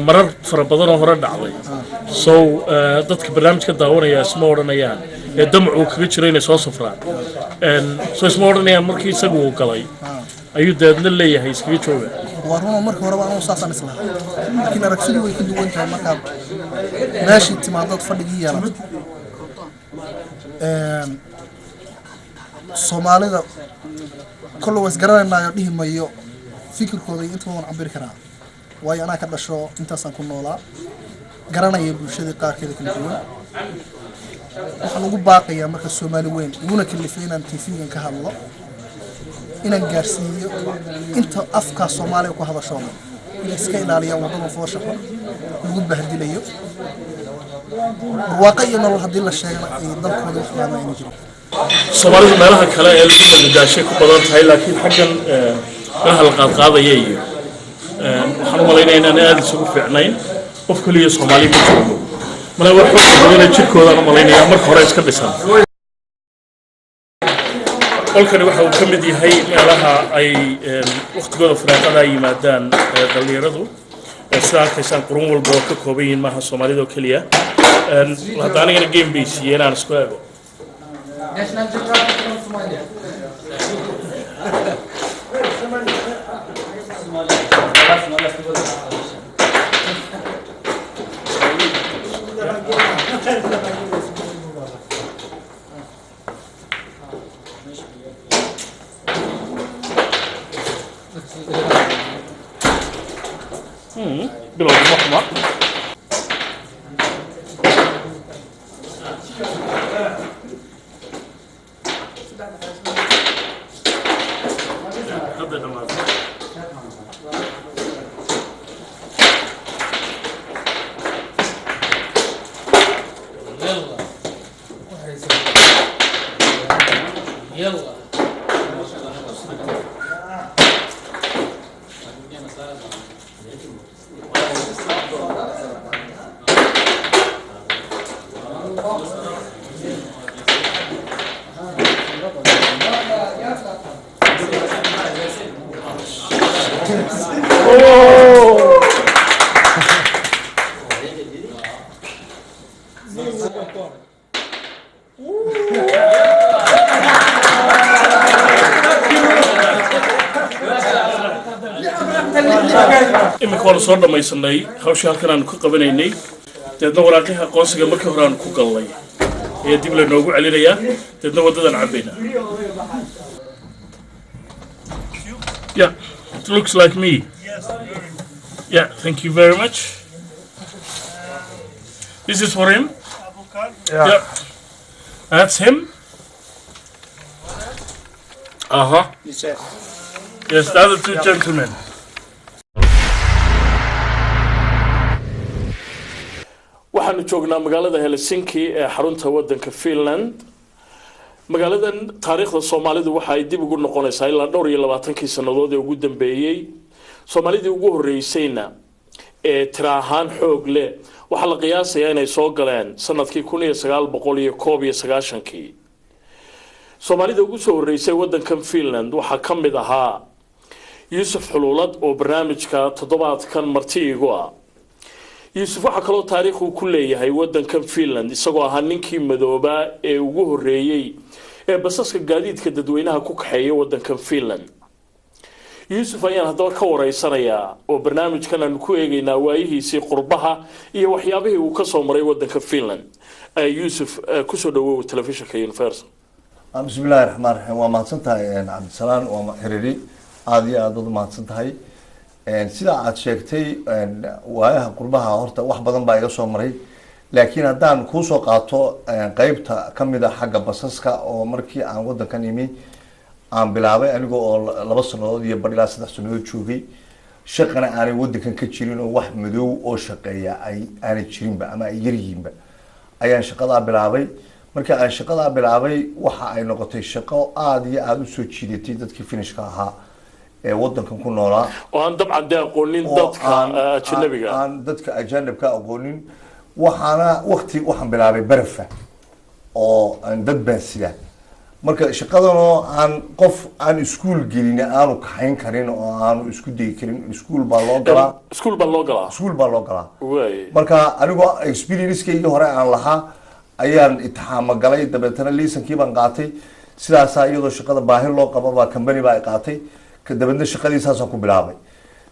marar fara badan oo hore dhacday soo dadka barnaamijka daawanaya isma oranayaan damcu kaga jiray inay soo safraan soo isma oranayaan markii isagu uu galay ayuu daadna leeyahay iskaga jooga warno markii hore baan saasan isla laakiin aragtidu way ka duwan tahay marka meeshii timaadad fadhigii yaala Soomaalida kullu was garanaynayo dhihi mayo fikirkooda inta waan cabir karaa waayo ana ka dhasho intaasaan ku noolaa garanaya bulshada qaarkeeda kala duwan waxaan ugu baaqayaa marka Soomaali weyn iguna kalifeenan TV-gan ka hadlo inaan gaarsiiyo inta afka Soomaaliga ku hadasho inay iska ilaaliyaan wadada foosha lagu bahdilayo waaqiyo nolol hadii la sheego ay dalkooda wax baan ay jiro Soomaalidu meelaha kale ee lagu madadaashay ku badan tahay laakiin xaggan meelaha la qaadqaadaya iyo waxaan u maleynayaa inaan aad isugu fiicnayn qof kaliya Soomaali ma joogo mana wax badan jirkooda u maleynayaa marka hore iska dhisan qolkani waxa uu ka mid yahay meelaha ay waqtigooda firaaqada yimaadaan dhalinyaradu sida arkaysaan qurun walba oo ka kooban yihiin maaha Soomaalida oo kaliya hadda anigana game bay siiyeen aan isku eego National Geographic from Somalia. بلو محمر يلا imika waan soo dhamaysanay hawsha halkan aan ku qabanaynay deedna waraaqaha aqoonsiga markii hore aan ku galnay ee dib la noogu celinayaa deedna wadadan cabayna yeah it looks like me yeah thank you very much this is for him yeah that's him yes the other two gentlemen waxaanu joognaa magaalada Helsinki ee xarunta wadanka Finland magaaladan taariikhda Soomaalidu waxa ay dib ugu noqonaysaa ilaa 22 sanadood ee ugu dambeeyay Soomaalidii ugu horeysayna ee tiraahan xoog leh waxa la qiyaasayaa inay soo galeen sanadkii 1991 Soomaalida ugu soo horeysay wadanka Finland waxa kamid ahaa Yusuf Xululad oo barnaamijka toddobaadkan martiigu ah Yusuf waxa kaloo taariikhu ku leeyahay wadanka Finland isagoo ahaa ninkii madooba ee ugu horeeyay ee basaska gaadiidka dadweynaha ku kaxeeyay wadanka Finland Yusuf ayaan hadaba ka wareysanayaa oo barnaamijkan aan ku eegaynaa waayihiisii qurbaha iyo waxyaabihii uu ka soo maray wadanka Finland Yusuf ku soo dhawow telefishinka Universal bismillahir rahmanir rahim waa mahadsantahay Cabdisalaan waa xiriiri aad iyo aad u mahadsantahay sida aad sheegtay waayaha qurbaha horta wax badan baa iga soo maray laakiin haddaan ku soo qaato qaybta kamida xagga basaska oo markii aan wadankan imi aan bilaabay aniga oo 2 sanadood iyo bar ilaa 3 sanadood joogay shaqana aanay wadankan ka jirin oo wax madow oo shaqeeya aanay jirinba ama ay yarihiinba ayaan shaqada bilaabay markii aan shaqada bilaabay waxa ay noqotay shaqo aad iyo aad u soo jiidatay dadkii finishka ahaa ee wadankan ku noolaa oo aan dabcan aqoonin dadka ajnabiga aan dadka ajanibka aqoonin waxaana waqti waxaan bilaabay barafa oo aan dad baasida marka shaqadan oo aan qof aan iskuul gelin aanu kaxayn karin oo aanu isku day karin iskuul baa loo galaa marka anigoo experience-kayga hore aan lahaa ayaan itixaamo galay dabeetana liisankii baan qaatay sidaas iyadoo shaqada baahi loo qabo baa company baa qaatay kadibna shaqadiisaasaan ku bilaabay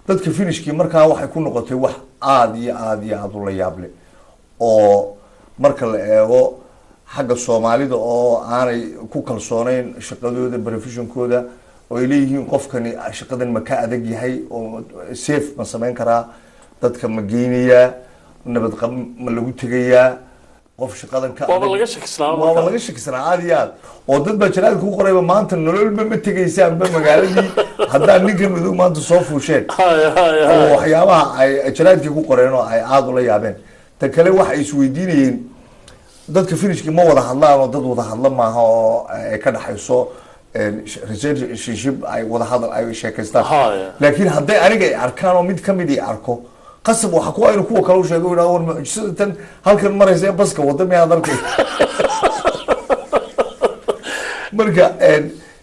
dadka finishkii markaa waxay ku noqotay wax aad iyo aad u la yaab leh oo marka la eego xagga Soomaalida oo aanay ku kalsoonayn shaqadooda profession-kooda oo ay leeyihiin qofkani shaqadan ma ka adag yahay oo safe ma sameyn karaa dadka ma geynaya nabad qab ma lagu tagayaa qof shaqadan ka waa laga shakisnaa aad iyo aad oo dad baa jaraad ku qorayba maanta nololba ma tagaysaan ba magaaladii haddaan ninkan madow maanta soo fuusheen oo waxyaabaha ay jaraadkii ku qoreen oo ay aad ula yaabeen ta kale waxa is weydiinayeen dadka finishkii ma wada hadlaan oo dad wada hadla maaha oo ay ka dhaxayso relationship ay wada hadal ay sheekaystaan laakiin hadday aniga ay arkaan oo mid kamid ay arko qasab waxa ku aynu kuwa kale u sheego inaa war mucjisada halkan maraysa baska wada miyaa dalka marka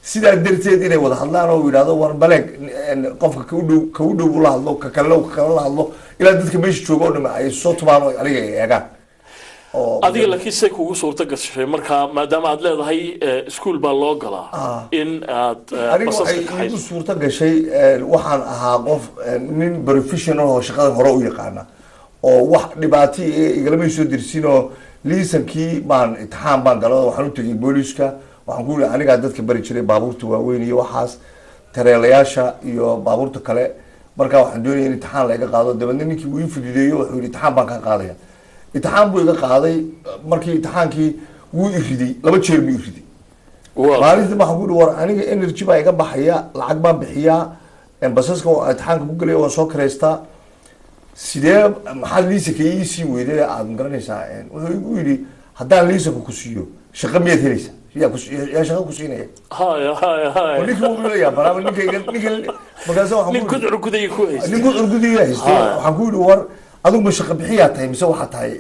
sidaa darteed inay wada hadlaan oo yidhahdo war baleeg qofka ka u dhow ula hadlo ka kale la hadlo ilaa dadka meesha jooga oo dhama ay soo tubaan oo aniga ay eegaan adiga laakiin say kugu suurta gashay markaa maadaama aad leedahay iskuul baa loo galaa in aad aniga waxay igu suurta gashay waxaan ahaa qof nin professional oo shaqada hore u yaqaana oo wax dhibaato igalama soo dirsin oo liisankii baan imtixaan baan galay waxaan u tegay booliska waxaan ku yidhi anigaa dadka bari jiray baabuurta waaweyn iyo waxaas tareelayaasha iyo baabuurta kale markaa waxaan doonaya in imtixaan laga qaado dabeedna ninkii wuu ii fidideeyo wuxuu yidhi imtixaan baan kaa qaadaya imtixaan buu iga qaaday markii imtixaankii wuu i riday 2 jeer buu i riday maalintii waxaan ku yidhi war aniga energy baa iga baxaya lacag baan bixiyaa basaska imtixaanka ku gelaya waan soo kareystaa sidee maxaad liisanka ii sii weyday aad garanaysaa wuxuu igu yidhi haddaan liisanka ku siiyo shaqo miyaad helaysaa yaa shaqo ku siinaya ninkii wuu leeyahay baraaba ninka markaas waxaan nin gudcur gudaya ku haystay nin gudcur gudaya haystay waxaan ku yidhi war adigu ma shaqo bixiyaa tahay mise waxaa tahay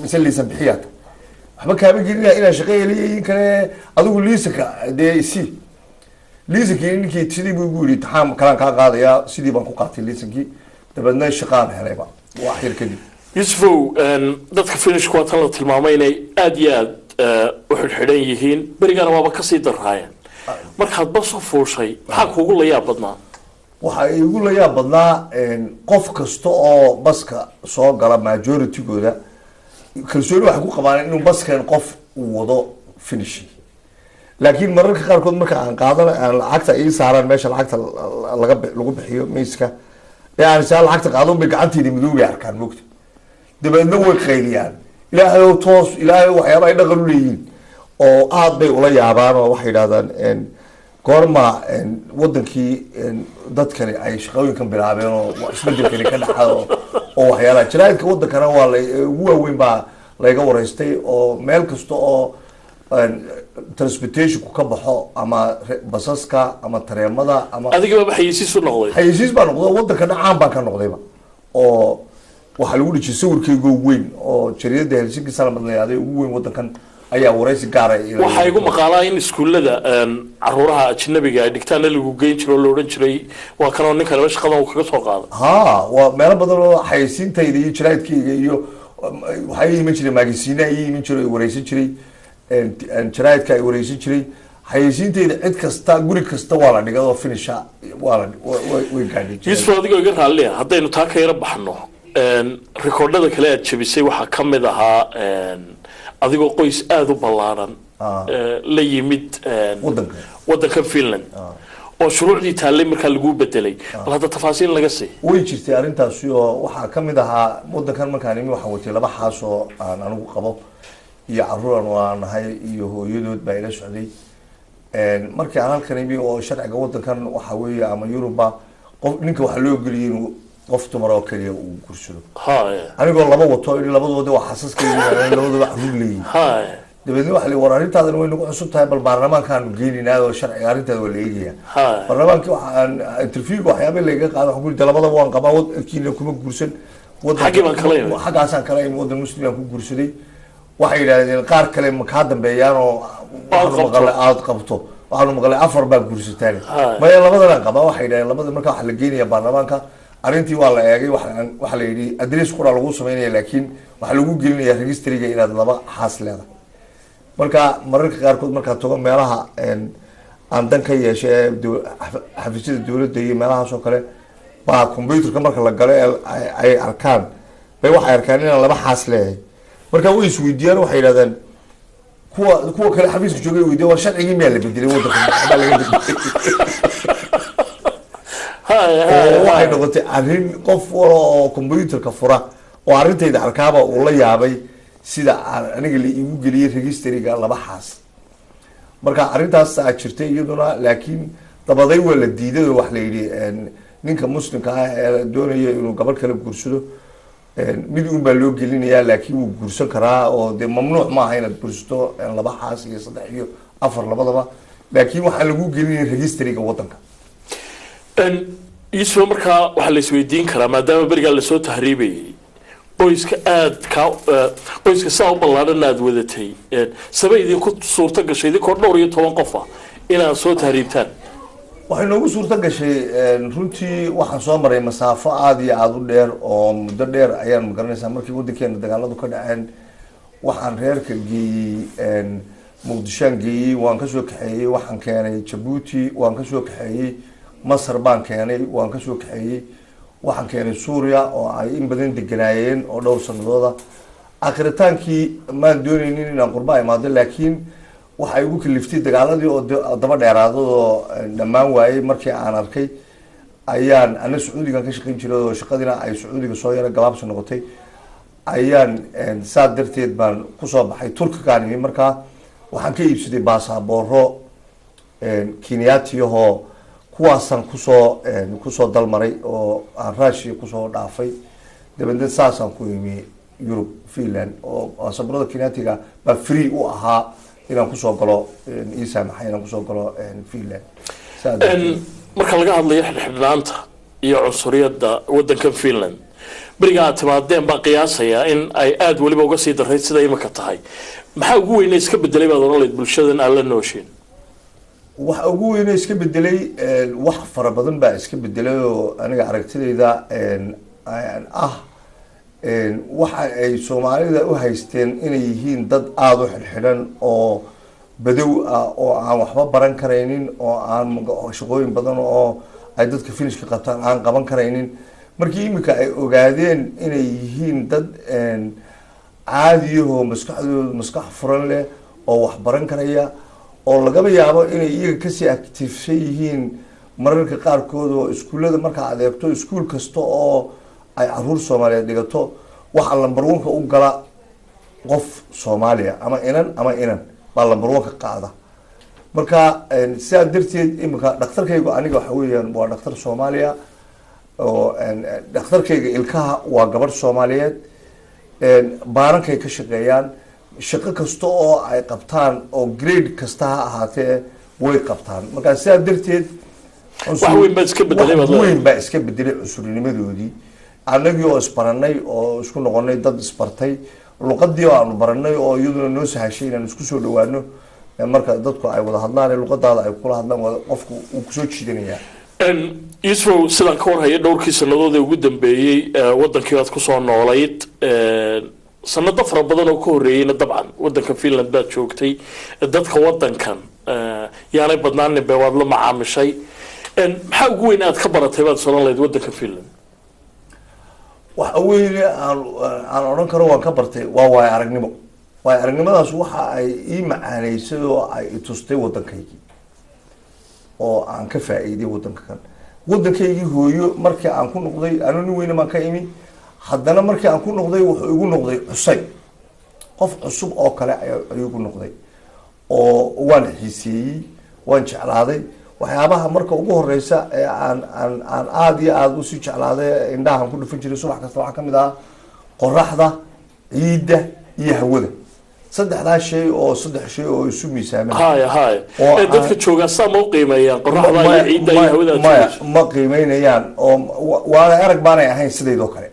mise liisan bixiyaa tahay waxba kaama gelinaya inaan shaqo heliyayin kale adigu liisanka dee si liisankii ninkii sidii buu igu yidhi imtixaan kalaan kaa qaadayaa sidii baan ku qaatay liisankii dabeedna shaqaan helayba wax yar kadib yusufow dadka finishku waa tan la tilmaamay inay aada iyo aad u xidhxidhan yihiin berigana waaba kasii daraayeen markaad bas u fuushay maxaa kuugu la yaab badnaa waxaa igu la yaab badnaa qof kasta oo baska soo gala majoritygooda kalsooni waxay ku qabaan inuu baskan qof uu wado finishing laakiin mararka qaarkood marka aan qaadan aan lacagta ii saaraan meesha lacagta lagu bixiyo miiska ee aan saa lacagta qaado bay gacanteeda midowbay arkaan moogta dabeedna way qayliyaan ilaahay toos ilaahay waxyaaba ay dhaqan u leeyihiin oo aad bay ula yaabaan oo waxay yidhahdaan goorma wadankii dadkani ay shaqooyinkan bilaabeen oo isbedelkani ka dhaxay oo waxyaalaha jaraa'idka wadankana waa ugu waaweyn baa layga wareystay oo meel kasta oo transportationku ka baxo ama basaska ama tareemada ama adigaba xayisiis u noqday xayisiis baa noqday wadankana caan baan ka noqdayba oo waxaa lagu dhijiyay sawirkayga weyn oo jariyada Helsinki salamadnayaaday ugu weyn wadankan ayaa waraysi gaara waxaa igu maqaalaa in iskuullada caruuraha ajnabiga ay dhigtaana lagu geyn jiro oo la odhan jiray waa kanoo ninkan laba shaqadan uu kaga soo qaaday waa meelo badan oo xayisiintayda iyo jaraa'idkayga iyo waxaa ii iman jiray magasiina ii iman jiray waraysan jiray jaraa'idka ay waraysan jiray xayisiintayda cid kasta guri kasta waa la dhigay oo finisha way gaadhay yusuf adigoo iga raalliya haddaynu taa ka yara baxno rikoodhada kale aad jabisay waxaa ka mid ahaa adigoo qoys aada u ballaaran la yimid wadanka Finland oo shuruucdii taallay markaa lagu bedelay bal hadda tafaasiil laga sii way jirtay arrintaasi oo waxaa ka mid ahaa wadankan markaan imi waxaan watay 2 xaas oo aan anigu qabo iyo caruuran waan nahay iyo hooyadood baa ila socday markii aan halkan imi oo sharciga wadankan waxa weeye ama Yuruba qof ninka waxa loo geliyay inuu qof dumar oo kaliya uu guursado anigoo 2 wato in labadooda wax xasaskayga labadooda caruur leeyihiin dabeedna waxa la waraa arrintaadana way nagu cusub tahay bal baarlamaankaan gelinaa oo sharciga arrintaada waa la eegaya baarlamaankii waxaan interviewga waxyaaba laga qaado waxaan ku yidhi labadaba waan qabaa wadkiina kuma guursan xaggaasaan kala imi wadan muslim aan ku guursaday waxay yidhaahdeen qaar kale ma kaa dambeeyaan oo aad qabto waxaanu maqlay 4 baa guursataan maya labadan qabaa waxay yidhahdeen labada markaa waxa la geenaya baarlamaanka arrintii waa la eegay waxa la yidhi adres qura lagu sameynaya laakiin waxa lagu gelinaya registriga inaad 2 xaas leedahay marka mararka qaarkood markaa togo meelaha aan dan ka yeeshay xafiisyada dowladda iyo meelahaas oo kale baa computerka marka la galo ay arkaan bay waxay arkaan inaan 2 xaas leeyahay marka way isweydiiyaan waxay yidhahdaan kuwa kale xafiiska joogay weydiiyaan war sharcigii miyaa la bedelay wadanka maxaa laga bedelay waxay noqotay arrin qof oo computerka fura oo arrintayda arkaaba uu la yaabay sida aniga la igu geliyay registriga 2 xaas marka arrintaas aa jirtay iyaduna laakiin dabaday waa la diiday wax la yidhi ninka muslimka ah ee doonaya inuu gabadh kale guursado mid un baa loo gelinayaa laakiin wuu guursan karaa oo dee mamnuuc maaha inaad guursato 2 xaas iyo 3 iyo 4 labadaba laakiin waxaa lagu gelinaya registriga wadanka yusuf markaa waxaa la isweydiin karaa maadaama berigaa lasoo tahriibayay qoyska qoyska saa u ballaaran aad wadatay sabay idinku suurta gashay idinkoo 12 qof ah inaad soo tahriibtaan waxay noogu suurto gashay runtii waxaan soo maray masaafo aada iyo aada u dheer oo muddo dheer ayaan magaranaysaa markii waddankeena dagaaladu ka dhaceen waxaan reerka geeyey muqdishoan geeyey waan kasoo kaxeeyey waxaan keenay jabuuti waan kasoo kaxeeyey masar baan keenay waan kasoo kaxeeyey waxaan keenay suuriya oo ay in badan deganaayeen oo dhowr sanadooda akritaankii maan doonaynin inaan qurba imaado laakiin waxay igu kaliftay dagaaladii oo daba dheeraadadoo dhammaan waayey markii aan arkay ayaan ana sacuudigan ka shaqayn jiray oo shaqadiina ay sacuudiga soo yara gabaabsi noqotay ayaan saa darteed baan kusoo baxay turkigaan imi markaa waxaan ka iibsaday baasabooro kenyatiyahoo kuwaasaan kusoo dalmaray oo aan raashiya kusoo dhaafay dabadeed saasaan ku imi yurub finland oo baasaboorada kenyatiga baa free u ahaa inaan kusoo galo isaamaxay inaan kusoo galo finland marka laga hadlayo xidhxidhnaanta iyo cunsuriyadda waddankan finland beriga aad timaadeen baa qiyaasayaa in ay aada weliba uga sii darayd sida imika tahay maxaa ugu weyne iska bedelay baad oran layd bulshadan aan la nooshin waxa ugu weyne iska bedelay wax fara badan baa iska bedelay oo aniga aragtidayda ah waxa ay soomaalida u haysteen inay yihiin dad aada u xidhxidhan oo badow ah oo aan waxba baran karaynin oo aan shaqooyin badan oo ay dadka finishka qabtaan aan qaban karaynin markii imika ay ogaadeen inay yihiin dad caadiyahoo maskaxdooda maskax furan leh oo wax baran karaya oo lagaba yaabo inay iyaga kasii actifsan yihiin mararka qaarkood oo iskuullada markaa adeegto iskuul kasta oo ay caruur soomaaliyeed dhigato waxaa lambarwanka u gala qof soomaaliya ama inan baa lambarwanka qaada marka sidaa darteed imika dhakhtarkayga aniga waxa weeyaan waa dhakhtar soomaaliya oo dhakhtarkayga ilkaha waa gabadh soomaaliyeed baarankay ka shaqeeyaan shaqo kasta oo ay qabtaan oo grade kasta ha ahaatee way qabtaan marka sidaa darteed weyn baa iska bedelay cunsurinimadoodii anagii oo isbaranay oo isku noqonay dad isbartay luqadii oo aanu baranay oo iyaduna noo sahashay inaan isku soo dhawaano marka dadku ay wada hadlaan luqadaada ay kula hadlaan qofku uu kusoo jiidanayaa yusuf sidaan ka warhaya dhowrkii sanadood ee ugu dambeeyey wadankii aad kusoo noolayd sanado fara badan oo ka horeeyeyna dabcan wadanka finland baad joogtay dadka wadankan yaanay badnaanin be waad la macaamishay maxaa ugu weyn aad ka baratay baad soran lahayd wadanka finland waxa weyne aan odhan karo waan ka bartay waa waayo aragnimo waayo aragnimadaas waxa ay ii macaaneysay oo ay itustay waddankaygii oo aan ka faa'iiday waddanka kan waddankaygii hooyo markii aan ku noqday anu nin weyne baan ka imi haddana markii aan ku noqday wuxuu igu noqday cusay qof cusub oo kale ayuu igu noqday oo waan xiiseeyey waan jeclaaday waxyaabaha marka ugu horeysa ee aan aada iyo aada usii jeclaaday indhahaan ku dhufan jiray subax kasta waxaa kamid ah qoraxda ciidda iyo hawada saddexdaa shay oo saddex shay oo isu miisaaman dadka joogaa saa ma u qiimeeyaan qoraxda iyo ciidda iyo hawada maya ma qiimeynayaan oo waana arag baanay ahayn sidaydoo kale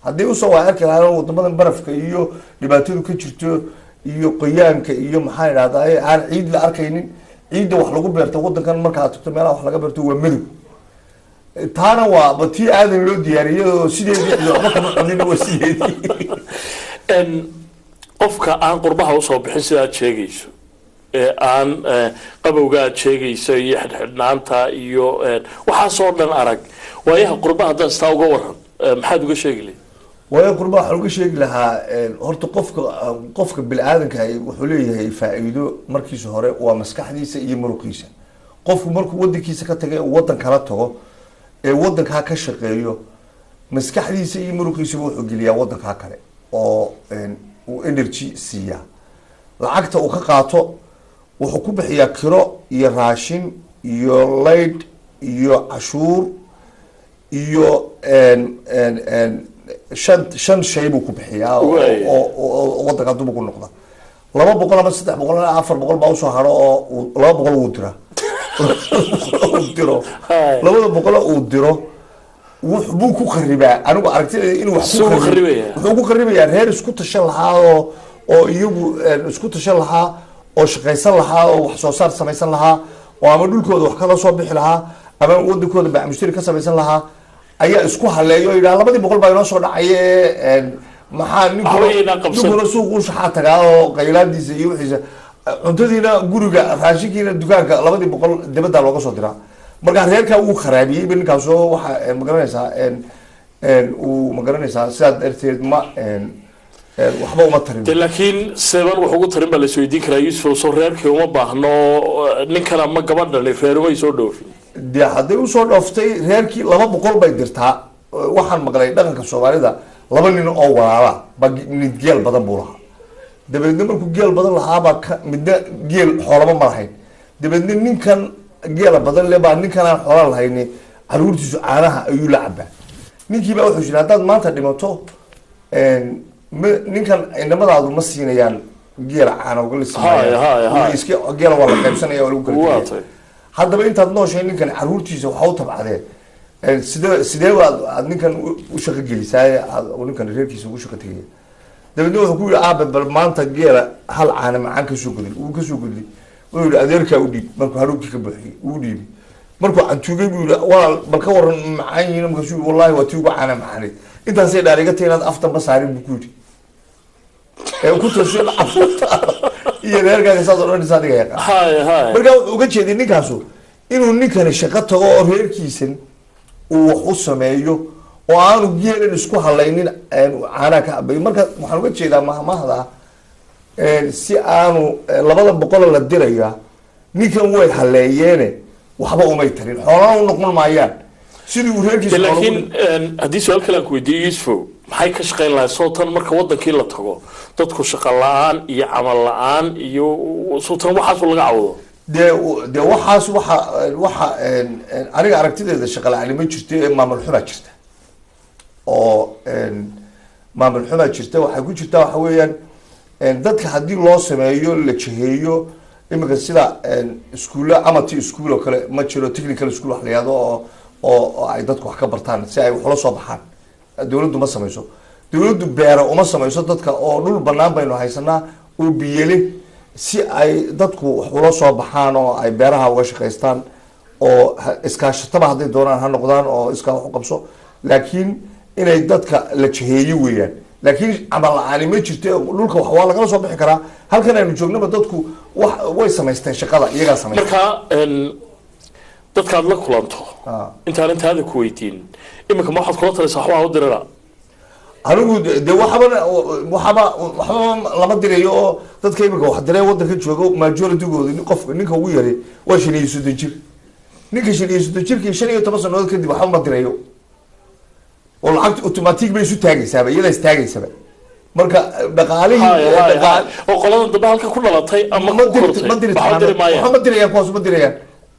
haddii usoo waa arki lahaa wadamadan barafka iyo dhibaatadu ka jirto iyo qoyaanka iyo maxaa idhahdaa aan ciid la arkaynin ciidda wax lagu beerta wadankan markaad tagto meelaha wax laga beerto waa madow taana waa tii aadan loo diyaariyay oo sideedii waxba kama qabin waa sideedii qofka aan qurbaha usoo bixin sida aad sheegayso ee aan qabowga aad sheegayso iyo xidhxidhnaanta iyo waxaasoo dhan arag waayaha qurbaha haddaad istaa uga waran maxaad uga sheegi lahayd waayo qurbaha waxaan uga sheegi lahaa horta qofka bini-aadanka wuxuu leeyahay faa-iido markiisa hore waa maskaxdiisa iyo muruqiisa qofku markuu wadankiisa ka tagay wadan kala tago ee wadankaa ka shaqeeyo maskaxdiisa iyo muruqiisaba wuxuu geliyaa wadankaa kale oo uu energy siiya lacagta uu ka qaato wuxuu ku bixiyaa kiro iyo raashin iyo layd iyo cashuur iyo shan shay buu ku bixiyaa oo wadanka hadduu ku noqda 200 ama 300 ama 400 baa usoo haro oo 200 uu dira uu diro wuxuu ku qaribaa anigu aragtida inuu wax ku qaribayaa wuxuu ku qaribayaa reer isku tashan lahaa oo iyagu isku tashan lahaa oo shaqaysan lahaa oo wax soo saar samaysan lahaa oo ama dhulkooda wax kala soo bixi lahaa ama wadankooda baa mushtari ka samaysan lahaa ayaa isku haleeyo oo yidhaha 200 baa inoo soo dhacaye maxaa ninkuna suuqu shaxaa tagaa oo qaylaadiisa iyo wixiisa cuntadiina guriga raashinkiina dukaanka 200 dibadda looga soo diraa marka reerka uu kharaabiyay ninkaas oo waxa magaranaysaa sidaad darteed ma waxba uma tarin laakiin seeban wax ugu tarin baa la isweydiin karaa Yuusuf soo reerkii uma baahno ninkan ama gabadhan reerumay soo dhoofin dee hadday usoo dhooftay reerkii 200 bay dirtaa waxaan maqlay dhaqanka Soomaalida 2 nin oo walaala ba mid geel badan buu lahaa dabeedna markuu geel badan lahaa baa midna geel xoolaba ma lahayn dabeedna ninkan geel badan le baa ninkan aan xoolo lahayn caruurtiisu caanaha ayuu la cabaa ninkii baa wuxuu yiri haddaad maanta dhimato ninkan inamadaadu ma siinayaan geel caana uga lisinayaan iska geel waa la qaybsanaya oo lagu kala haddaba intaad nooshay ninkan caruurtiisa waxa u tabcadeen sidee aad ninkan u shaqo gelisaa ninkan reerkiisa ugu shaqo tagay dabeedna wuxuu ku yiri aabe bal maanta geela hal caana macaan ka soo gudin uu ka soo gudin wuxuu yiri adeerka u dhiib markuu haruubkii ka buuxiyay uu dhiibay markuu cantugay buu yiri walaal bal ka waran macaan yihiin markuu wallahi waa tii ugu caana macaan intaasay dhaarigatay inaad aftan ba saarin buu ku yiri ku toosay afta iyo reerkaaga saad oo dhan saadiga yaqaan marka uga jeedin ninkaasu inuu ninkan shaqo tago oo reerkiisan uu wax u sameeyo oo aanu geelin isku halaynin caana ka abay marka waxaan uga jeedaa mahmahda si aanu 200 la diraya ninkan way haleeyeen waxba uma tarin xoolaha u noqon maayaan sidii uu reerkiisa laakiin hadii su'aal kale aan ku weydiiyo Yuusuf maxay ka shaqeyn lahayd sootan marka wadankii la tago dadku shaqo la'aan iyo camal la'aan iyo sootan waxaas laga cawdo de waxaas waxa aniga aragtideeda shaqo la'aan ma jirto maamul xumaa jirta oo maamul xumaa jirta waxa ku jirta waxa weeyaan dadka hadii loo sameeyo la jiheeyo imika sida iskuulo amati iskuulo kale ma jiro technical school wax la yiraahdo oo ay dadku wax ka bartaan si ay wax la soo baxaan dawladdu ma samayso dawladdu beero uma samayso dadka oo dhul banaan baynu haysanaa oo biyele si ay dadku wax ula soo baxaan oo ay beeraha uga shaqeystaan oo iskaashataba hadday doonaan ha noqdaan oo iska wax u qabso laakiin inay dadka la jiheeyo weeyaan laakiin camal la'aan ma jirto dhulka wax waa laga soo bixi karaa halkan aynu joognaba dadku way samaysteen shaqada iyaga sameeyay marka dadka aad la kulanto intaan intaada ku weydiin imika ma waxaad kula talaysaa waxbaa u dirira anigu de waxba lama dirayo oo dadka imika wax diray wadanka joogo majority-gooda qofka ninka ugu yaray waa 35 jir ninka 35 jirkii 15 sanadood kadib waxba ma dirayo oo lacagta automatic bay isu taagaysaa iyada is taagaysaa marka dhaqaalihii oo qolada dambe halka ku dhalatay ama ku kortay ma dirayaan kuwaas ma dirayaan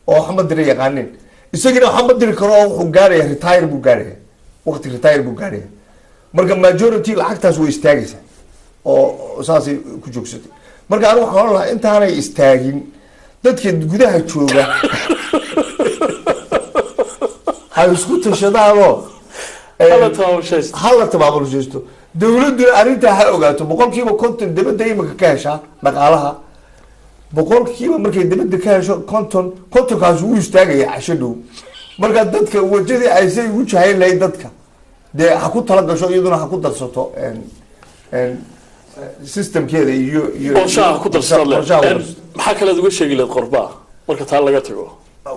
oo Axmed Dire yaqaanin isagina Axmed Dire karo wuxuu gaaraya retire buu gaaraya waqti retire buu gaaraya marka majority lacagtaas way istaagaysaa oo saasi ku joogsatay marka anigu waxaan lahaa intaanay istaagin dadka gudaha jooga hay isku tashadaado hala tabaabulshaysto dawladdu arinta ha ogaato 50% dibadda imika ka hesha dhaqaalaha 100% markay dibadda ka hesho kontonkaas uu istaagaya casho dhow marka dadka wajadii ay say ugu jahayn lahayd dadka dee ha ku tala gasho iyaduna ha ku darsato systemkeeda iyo qorshaha ku darsato maxaa kale uga sheegi lahayd qurbaa marka taa laga tago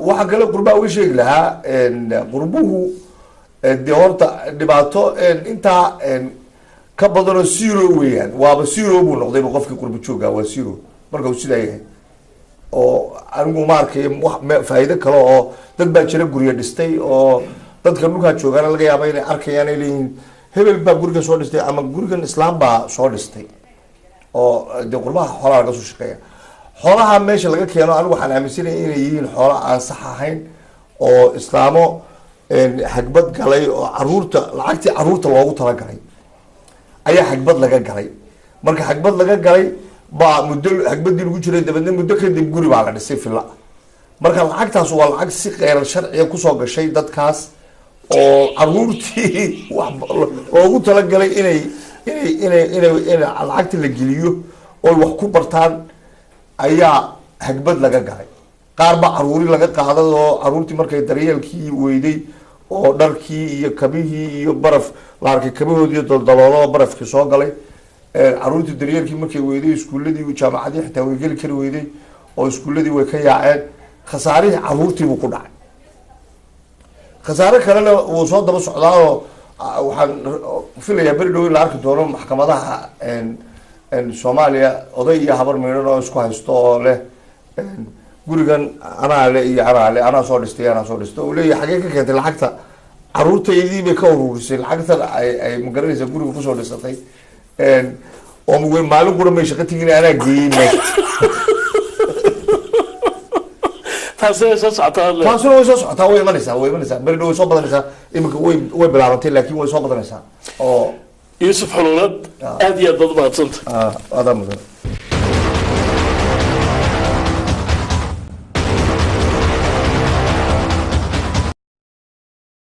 waxa kale qurbaa uga sheegi lahaa qurbuhu dee horta dhibaato intaa ka badanoo zero weeyaan waaba zero buu noqday qofkii qurbo jooga waa zero marka uu sidaa yahay oo anigu ma arkay faa'iido kale oo dad baa jira guriga dhistay oo dadka dhulka joogaana laga yaabaa inay arkayaan ay leeyihiin hebel baa guriga soo dhistay ama gurigan islaam baa soo dhistay oo dee qurbaha xoolaha laga soo shaqeeya xoolaha meesha laga keeno anigu waxaan aaminsanahay inay yihiin xoolo aan sax ahayn oo islaamo xagbad galay oo caruurta lacagtii caruurta loogu talagalay ayaa xagbad laga galay marka xagbad laga galay baa muddo xagbadii lagu jiray dabadna muddo kadib guri baa la dhisay filla marka lacagtaas waa lacag si qeyr sharciya kusoo gashay dadkaas oo caruurtii wax loogu talagalay inay lacagta la geliyo oo wax ku bartaan ayaa hagbad laga galay qaar ba caruuri laga qaaday oo caruurtii markay daryeelkii weyday oo dharkii iyo kabihii iyo baraf la arkay kabahoodii daldaloolo barafkii soo galay caruurtii daryeelkii markay weyday iskuuladii jaamacadii xitaa way geli kari weyday oo iskuuladii way ka yaaceen khasaarihii caruurtii buu ku dhacay khasaare kalena wuu soo daba socdaao waxaan filayaa beri dhow in la arki doono maxkamadaha Soomaaliya oday iyo habar meedhan oo isku haysto oo leh gurigan anaa le iyo anaa soo dhistay oo leeyahay xagee ka keentay lacagta caruurtaydii bay ka ururisay lacagtan ay magaranaysa guriga kusoo dhisatay oo maalin qura may shaqo tigin anaa geeyey meesha taasina soo socotaa way soo socotaa way imanaysaa beri dhow way soo badanaysaa iminka way bilaabantay laakiin way soo badanaysaa oo Yusuf Xuluulad aad iyo aad baad mahadsanta adaa mudan